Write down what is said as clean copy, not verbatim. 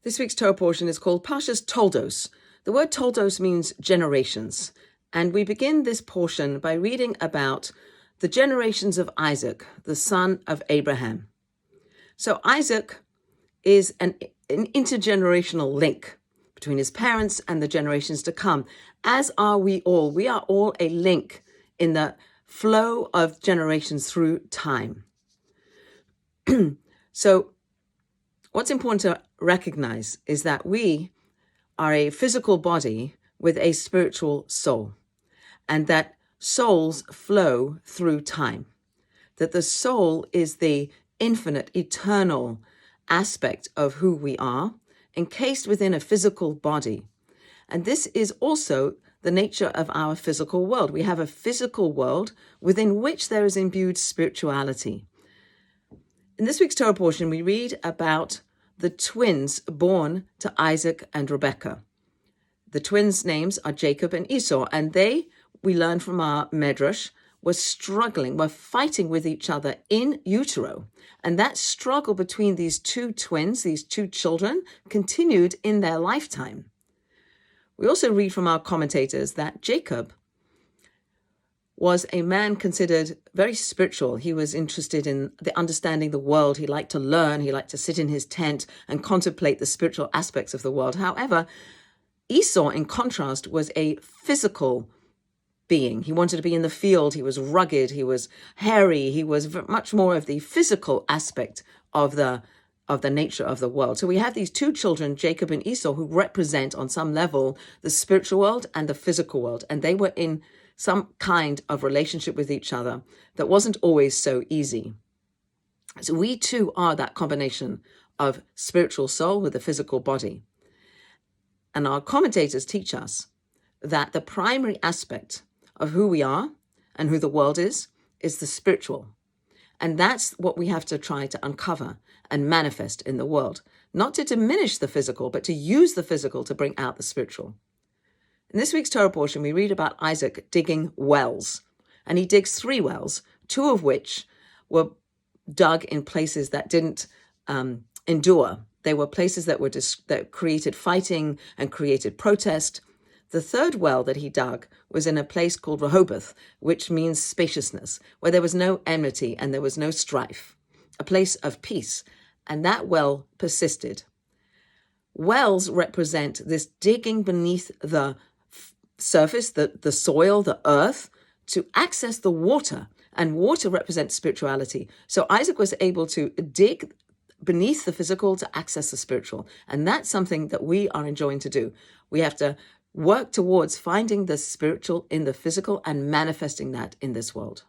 This week's Torah portion is called Parshat Toldos. The word Toldos means generations. And we begin this portion by reading about the generations of Isaac, the son of Abraham. So Isaac is an intergenerational link between his parents and the generations to come, as are we all. We are all a link in the flow of generations through time. So what's important to recognize is that we are a physical body with a spiritual soul, and that souls flow through time, that the soul is the infinite, eternal aspect of who we are, encased within a physical body. And this is also the nature of our physical world. We have a physical world within which there is imbued spirituality. In this week's Torah portion, we read about the twins born to Isaac and Rebekah. The twins' names are Jacob and Esau, and they, we learn from our Medrash, were fighting with each other in utero. And that struggle between these two twins, these two children, continued in their lifetime. We also read from our commentators that Jacob was a man considered very spiritual. He was interested in understanding the world. He liked to learn. He liked to sit in his tent and contemplate the spiritual aspects of the world. However, Esau, in contrast, was a physical being. He wanted to be in the field. He was rugged. He was hairy. He was much more of the physical aspect of the nature of the world. So we have these two children, Jacob and Esau, who represent on some level the spiritual world and the physical world. And they were in some kind of relationship with each other that wasn't always so easy. So we too are that combination of spiritual soul with a physical body. And our commentators teach us that the primary aspect of who we are and who the world is the spiritual. And that's what we have to try to uncover and manifest in the world. Not to diminish the physical, but to use the physical to bring out the spiritual. In this week's Torah portion, we read about Isaac digging wells. And he digs 3 wells, 2 of which were dug in places that didn't endure. They were places that created fighting and created protest. The 3rd well that he dug was in a place called Rehoboth, which means spaciousness, where there was no enmity and there was no strife, a place of peace. And that well persisted. Wells represent this digging beneath the surface, the soil, the earth, to access the water. And water represents spirituality. So Isaac was able to dig beneath the physical to access the spiritual. And that's something that we are enjoying to do. We have to work towards finding the spiritual in the physical and manifesting that in this world.